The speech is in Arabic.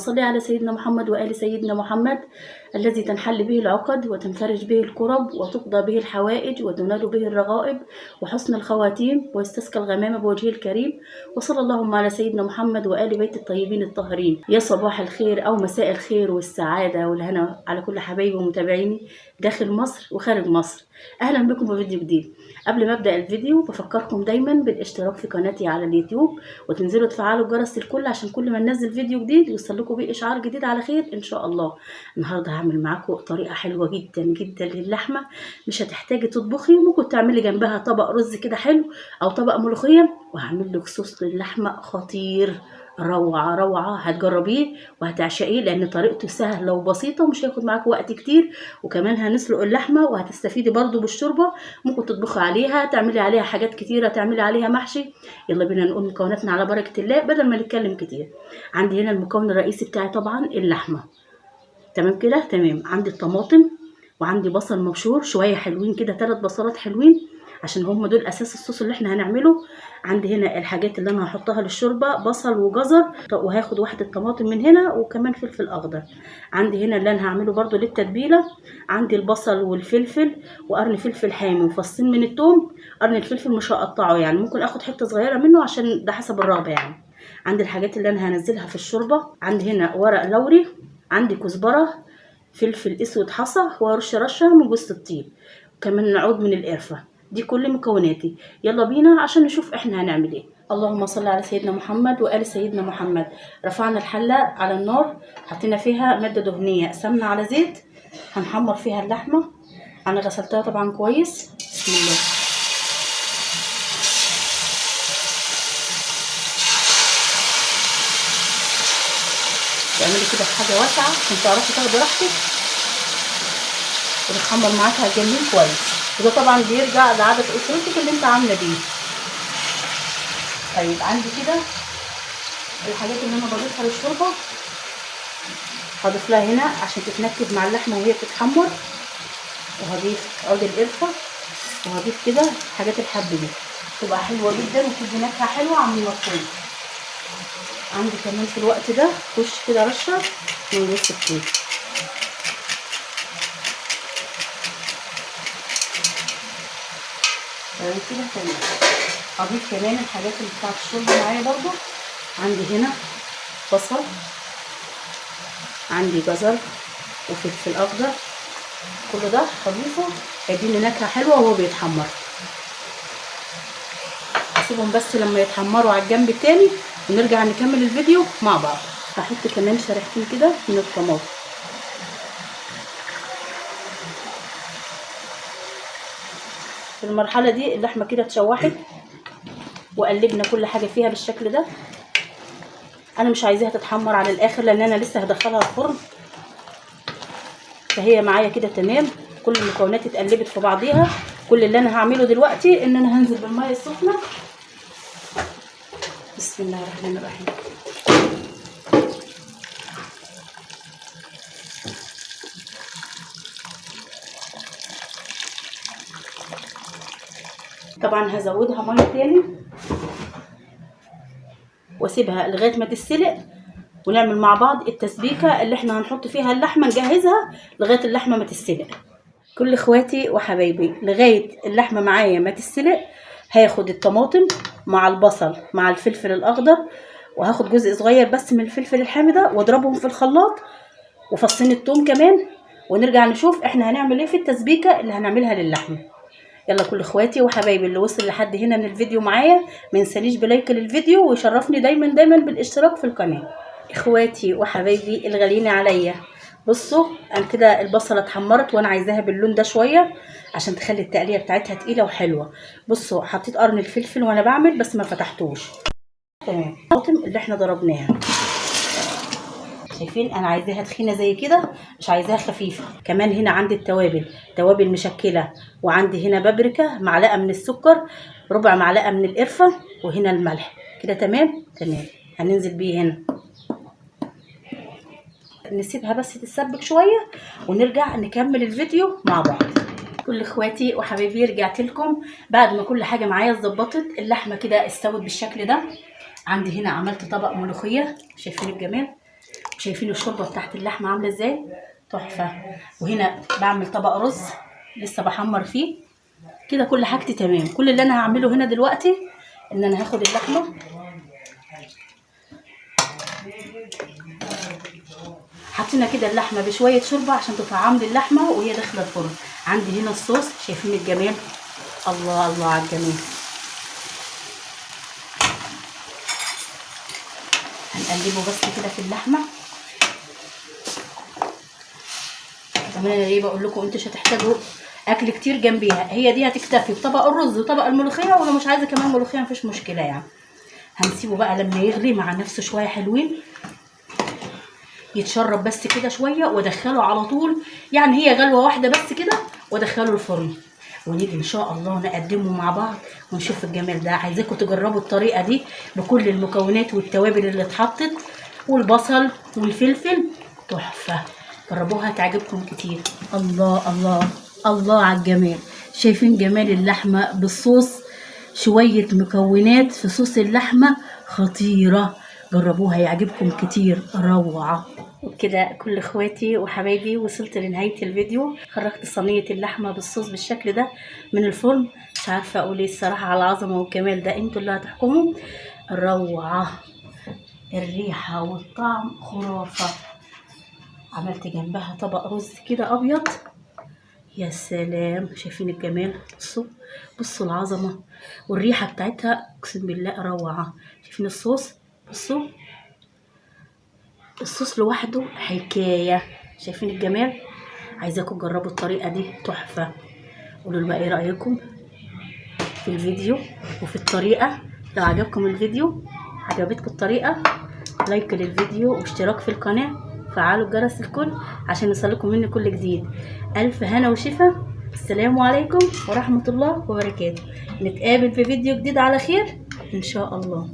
صل على سيدنا محمد وآل سيدنا محمد الذي تنحل به العقد وتنفرج به الكرب وتقضى به الحوائج وتنال به الرغائب وحسن الخواتيم ويستسقى الغمام بوجهه الكريم. وصلى اللهم على سيدنا محمد وآل بيت الطيبين الطاهرين. يا صباح الخير أو مساء الخير والسعادة والهنا على كل حبايبي ومتابعيني داخل مصر وخارج مصر. أهلا بكم بفيديو جديد. قبل ما أبدأ الفيديو بفكركم دايما بالاشتراك في قناتي على اليوتيوب وتنزلوا تفعلوا الجرس الكل عشان كل ما ننزل فيديو جديد يوصلكم بيه إشعار جديد على خير إن شاء الله. النهارده هعمل معاكم طريقة حلوة جدا جدا للحمة، مش هتحتاجي تطبخي، ممكن تعملي جنبها طبق رز كده حلو أو طبق ملوخية، وهعمل لك صوص للحمة خطير روعة روعة. هتجربيه وهتعشقيه لأن طريقته سهلة وبسيطة ومش هياخد معاك وقت كتير، وكمان هنسلق اللحمة وهتستفيدي برضو بالشوربة. ممكن تطبخي عليها، تعملي عليها حاجات كتيرة، تعملي عليها محشي. يلا بينا نقول مكوناتنا على بركة الله بدل ما نتكلم كتير. عندي هنا المكون الرئيسي بتاعي طبعا اللحمة، تمام كده تمام. عندي الطماطم وعندي بصل مبشور شوية حلوين كده، 3 بصلات حلوين عشان هم دول اساس الصوص اللي احنا هنعمله. عندي هنا الحاجات اللي انا هحطها للشوربه، بصل وجزر، وهاخد واحده طماطم من هنا وكمان فلفل اخضر. عندي هنا اللي انا هعمله برده للتتبيله، عندي البصل والفلفل وقرن فلفل حامي وفصين من الثوم. قرن الفلفل مش هقطعه يعني، ممكن اخد حته صغيره منه عشان ده حسب الرغبه يعني. عندي الحاجات اللي انا هنزلها في الشوربه، عندي هنا ورق لوري، عندي كزبره، فلفل اسود حصى، ورش رشه من جوز الطيب، وكمان عود من القرفه. دي كل مكوناتي. يلا بينا عشان نشوف احنا هنعمل ايه. اللهم صل على سيدنا محمد وآل سيدنا محمد. رفعنا الحله على النار، حطينا فيها ماده دهنيه سمنه على زيت، هنحمر فيها اللحمه. انا غسلتها طبعا كويس. بسم الله. تعملي كده في حاجه واسعه عشان تعرفي تاخدي راحتك وتتحمر معاك على الجنين كويس. وده طبعا بيرجع لعدد اسرتك اللي انت عامله بيه. طيب عندي كده الحاجات اللي انا بضيفها للشوربه، هضيف لها هنا عشان تتنكد مع اللحمه وهي بتتحمر، وهضيف عود القرفه، وهضيف كده حاجات الحب دي تبقى حلوه جدا وتدي نكهه حلوه عن المفروض. عندي كمان في الوقت ده خش كده رشه من جوز الطيب. تمام كده تمام. هضيف كمان الحاجات اللي بتاعت الشوربه معايا برضو. عندي هنا بصل، عندي جزر وفلفل اخضر، كل ده هضيفه هيديني نكهه حلوه وهو بيتحمر. هسيبهم بس لما يتحمروا على الجنب التاني ونرجع نكمل الفيديو مع بعض. هحط كمان شريحتين كده من الطماطم. في المرحله دي اللحمه كده اتشوحت وقلبنا كل حاجه فيها بالشكل ده. انا مش عايزاها تتحمر على الاخر لان انا لسه هدخلها الفرن، فهي معايا كده تمام. كل المكونات اتقلبت في بعضيها. كل اللي انا هعمله دلوقتي ان انا هنزل بالميه السخنه. بسم الله الرحمن الرحيم. طبعا هزودها ميه تاني واسيبها لغايه ما تتسلق، ونعمل مع بعض التسبيكه اللي احنا هنحط فيها اللحمه، نجهزها لغايه اللحمه ما تتسلق. كل اخواتي وحبايبي لغايه اللحمه معايا ما تتسلق هاخد الطماطم مع البصل مع الفلفل الاخضر، وهاخد جزء صغير بس من الفلفل الحامي ده واضربهم في الخلاط، وفصين الثوم كمان، ونرجع نشوف احنا هنعمل ايه في التسبيكه اللي هنعملها للحمه. يلا كل اخواتي وحبايبي اللي وصل لحد هنا من الفيديو معايا ما ينسانيش بلايك للفيديو، ويشرفني دايما دايما بالاشتراك في القناه. اخواتي وحبايبي الغاليين عليا، بصوا انا كده البصله اتحمرت وانا عايزاها باللون ده شويه عشان تخلي التقليه بتاعتها تقيله وحلوه. بصوا حطيت قرن الفلفل وانا بعمل بس ما فتحتوش. تمام. الطماطم اللي احنا ضربناها شايفين انا عايزاها تخينه زي كده، مش عايزاها خفيفه. كمان هنا عندي التوابل، توابل مشكله، وعندي هنا بابريكا، معلقه من السكر، ربع معلقه من القرفه، وهنا الملح. كده تمام تمام. هننزل بيه هنا، نسيبها بس تتسبك شويه ونرجع نكمل الفيديو مع بعض. كل اخواتي وحبايبي رجعت لكم بعد ما كل حاجه معايا اتظبطت. اللحمه كده استوت بالشكل ده. عندي هنا عملت طبق ملوخيه، شايفين الجمال. شايفين الشوربه بتاعت اللحمه عامله ازاي؟ تحفه. وهنا بعمل طبق رز لسه بحمر فيه كده. كل حاجتي تمام. كل اللي انا هعمله هنا دلوقتي ان انا هاخد اللحمه حطينا كده اللحمه بشويه شوربه عشان تطعم لي اللحمه وهي داخله الفرن. عندي هنا الصوص، شايفين الجمال؟ الله الله على الجمال. هنقلبه بس كده في اللحمه. كمان انا ليه بقول لكم انتوا مش هتحتاجوا اكل كتير جنبيها، هي دي هتكتفي بطبق الرز وطبق الملوخيه، ولو مش عايزه كمان ملوخيه مفيش مشكله يعني. هنسيبه بقى لما يغلي مع نفسه شويه حلوين، يتشرب بس كده شويه وادخله على طول، يعني هي غلوه واحده بس كده وادخله الفرن، ونيجي ان شاء الله نقدمه مع بعض ونشوف الجمال ده. عايزاكم تجربوا الطريقه دي بكل المكونات والتوابل اللي اتحطت والبصل والفلفل، تحفه. جربوها هتعجبكم كتير. الله الله الله على الجمال. شايفين جمال اللحمه بالصوص؟ شويه مكونات في صوص اللحمه خطيره. جربوها يعجبكم كتير، روعه. وبكده كل اخواتي وحبايبي وصلت لنهايه الفيديو. خرجت صينيه اللحمه بالصوص بالشكل ده من الفرن. مش عارفه اقول ايه الصراحه على العظمه والجمال ده، انتوا اللي هتحكموا. روعه، الريحه والطعم خرافه. عملت جنبها طبق رز كده ابيض، يا سلام. شايفين الجمال؟ بصوا بصوا العظمه والريحه بتاعتها، اقسم بالله روعه. شايفين الصوص؟ بصوا الصوص لوحده حكايه. شايفين الجمال؟ عايزاكم تجربوا الطريقه دي، تحفه. قولوا لي بقى ايه رايكم في الفيديو وفي الطريقه. لو عجبكم الفيديو، عجبتكم الطريقه، لايك للفيديو واشتراك في القناه، فعلوا الجرس الكل عشان يوصلكم مني كل جديد. الف هنا وشفا. السلام عليكم ورحمه الله وبركاته. نتقابل في فيديو جديد على خير ان شاء الله.